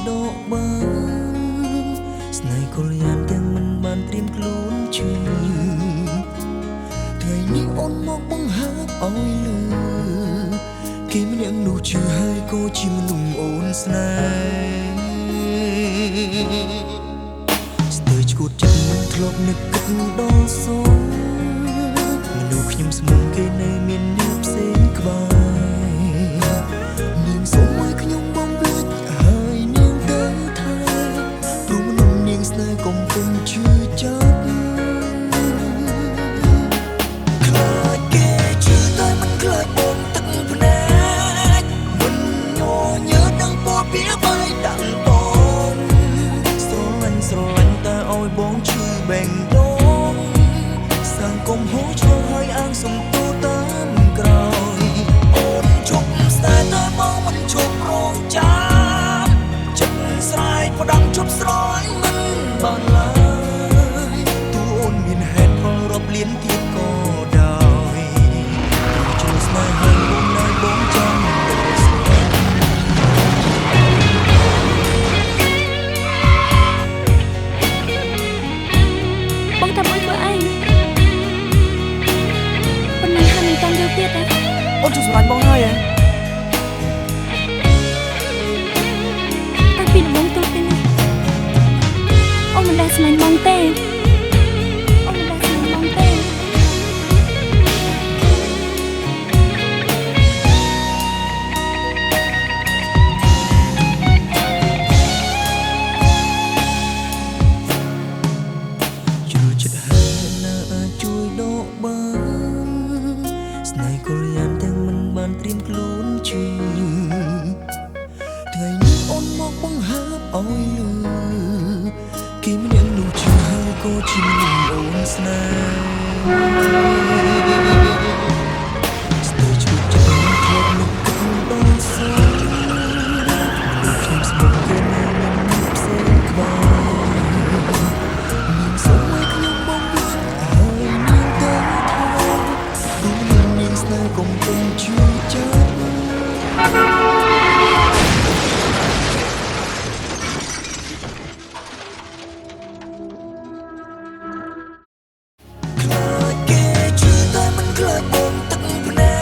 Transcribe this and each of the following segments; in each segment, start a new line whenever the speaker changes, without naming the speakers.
ដកបានស្នេហ៍កលយ៉ាងទាំងមិនបានត្រៀមខ្លួនជឿថ្ងៃនេះអូនមកបង្ហើបឲ្យលឺគេម្នាក់នោះជឿហើយក៏ជាមនុស្សអូនស្នេហ៍ស្ទើរឈួតចិត្តមិនធ្លាប់នឹកគិតដល់សោមនុស្សខ្ញុំស្មងគេនៅមានអ្នកផ្សេងក្បែរនាងសូមឲ្យខ្ញុំបំភ្លេចហើយនាងទៅថាព្រោះមនុស្សនាងស្នេហ៍កុំពុំជឿចាប់ខ្លាចគេជឿតែមិនខ្លាចបងទឹកភ្នែកមិនញញើនឹងពណ៌ពីបាយដាក់បងស្រឡាញ់តែឲ្យបងជឿបេងដូងសាងកុំហូរឆ្លងហើយអាងសំទូតាមក្រោយអូនជប់ស្នេហ៍តែមកមិនជប់រងចាំចិត្តស្រ័យផ្ដាំជប់ស្រយមិនបានឡើយទូអូនមានហេតុផលរាប់លានទៀតក៏ដោយជួយស្នេហ៍ឲ្យអូននៅបងចាំ
បងតាមអូនធ្វើអីប៉ុណ្ណឹងហើយមិនតាន់យល់ទៀតទេ
អូនជួយស្រឡាញ់បងហើយ
តែពីដំបូងទល់ពេលនេះអូនមិនដែលស្រឡាញ់បងទេអូនមិនដែលស្រឡាញ់បងទេ
ជួយចិត្តហើយណាអាចជួយដកបានស្នេហ៍កលយ៉ាងទាំងមិនបានត្រៀមខ្លួនជឿថ្ងៃនេះអូនមកបង្ហើបឲ្យលឺគេម្នាក់នោះជឿហើយក៏ជាមនុស្សអូនស្នេហ៍ស្ទើរឈួតចិត្តមិនធ្លាប់នឹកគិតដល់សោខ្ញុំស្មងគេនៅមានអ្នកផ្សេងក្បែរនាងសូមឲ្យខ្ញុំបំភ្លេចហើយនាងទៅថាព្រោះនាងស្នេហ៍កុំពុំជឿចាប់ខ្លាចគេជឿតែមិនខ្លាចបងទឹកភ្នែ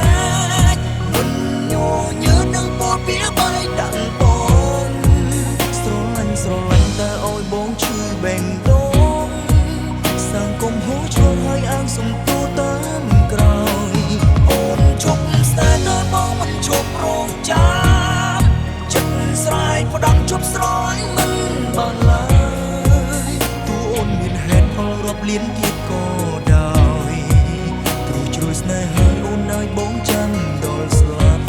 កមិនញញើនឹងពណ៌ពីបាយដាក់បងស្រឡាញ់តែឲ្យបងជឿបេងដូងសាងកុំហូរឆ្លងហើយអាងសំទូតាមក្រោយអូនជប់ស្នេហ៍តែបងមិនជប់រងចាំចិត្តស្រ័យផ្ដាំជប់ស្រយមិនបានឡើយទូអូនមានហេតុផលរាប់លានទៀតក៏ដោយព្រោះជ្រុលស្នេហ៍ហើយអូនឲ្យបងចាំដល់ស្លាប់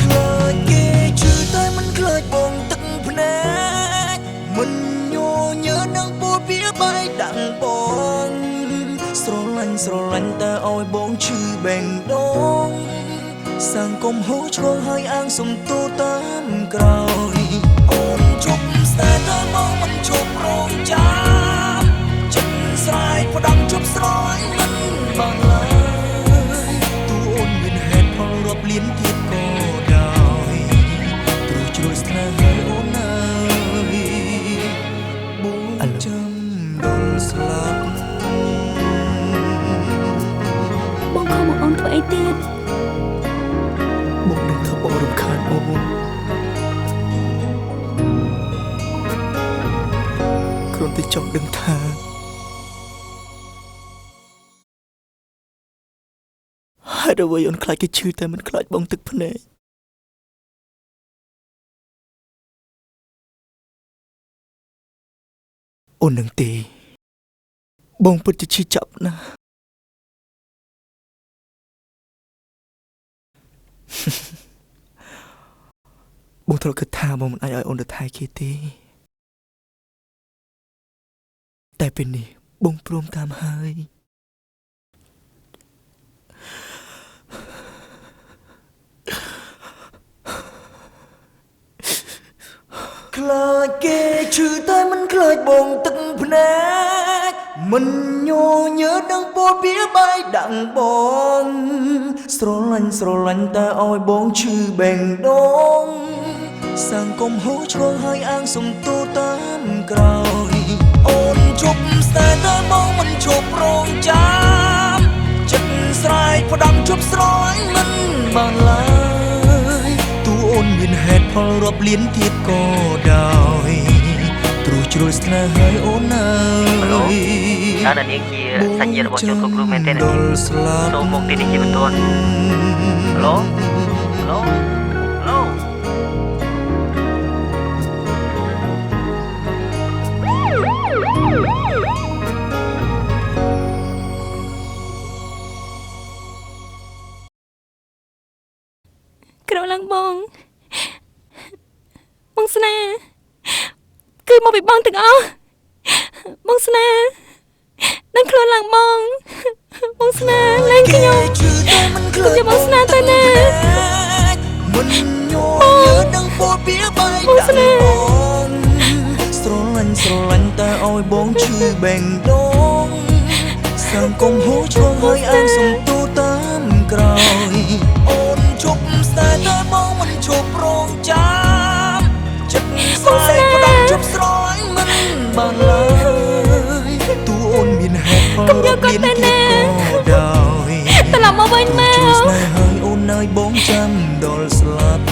ខ្លាចគេជឿតែមិនខ្លាចបងទឹកភ្នែកមិនញញើនឹងពណ៌ពីបាយដាក់បងស្រឡាញ់តែឲ្យបងជឿបេងដូងសាងកុំហូរឆ្លងហើយអាងសំទូតាមក្រោយអូនជប់ស្នេហ៍តែមកមិនជប់រងចាំចិត្តស្រ័យផ្ដាំជប់ស្រយមិនបានឡើយទូអូនមានហេតុផលរាប់លានទៀតក៏ដោយព្រោះជ្រុលស្នេហ៍ឲ្យអូនហើយបងចាំដល់ស្លាប់
បងខំមកអូនធ្វើអីទៀត
បងនឹងធ្វើបងរំខានអូនគ្រាន់តែចង់ដឹងថាហេតុអ្វីអូនខ្លាចគេឈឺតែមិនខ្លាចបងទឹកភ្នែកអូននឹងទេបងពិតជាឈឺចាប់ណាស់បងធ្លាប់គិតថាបងមិនអាចឲ្យអូនទៅថែគេទេតែពេលនេះបងព្រមតាមហើយខ្លាចគេឈឺតែមិនខ្លាចបងទឹកភ្នែកមិនញញើនឹងពណ៌ពីបាយដាក់បងស្រឡាញ់តែឲ្យបងឈឺបេងដូង សង្គមហូរឆ្លងហើយអាងសំទូតាមក្រោយអូនជប់ស្នេហ៍តែមកមិនជប់រងចាំចិត្តស្រែកផ្ដាំជប់ស្រឡាញ់មិនបានឡើយទូអូនមានហេតុផលរាប់លានទៀតក៏ដោយទ្រុះជ្រុលស្នេហ៍ហើយអូនអើយ
តើអ្នកនាងជាសាច់ញាតិរបស់ជនគ្រប់គ្រងមែនទេអ្នកនាងសូមមកទីនេះជាបន្ទាន់ឡូឡូឡូ
ក្រឡើងបងស្នេហ៍គឺមកពីបងទាំងអស់បងស្នេហ៍នឹងខ្លួនឡើងបងស្នេហ៍លែងខ្ញុំខ្ញុំបងស្នេហ៍ទៅណា
មិនញ័រនឹងពោលពីបាយដាក់បងស្រឡាញ់តែឲ្យបងឈឺបេងដូងសង្គមហូរឆ្លងហើយអាងសំទូតាមក្រោយអូនជប់ស្នេហ៍តែបងមិនជប់រងចាំចិត្តស្រែកផ្ដាំជប់ស្រឡាញ់មិនបានឡើយទូអូនមានហេតុផលរាប់លានទៀតក៏ដោយ
ត្រឡប់មកវិញមក
ជួយស្នេហ៍ហើយអូននៅបងចាំដល់ស្លាប់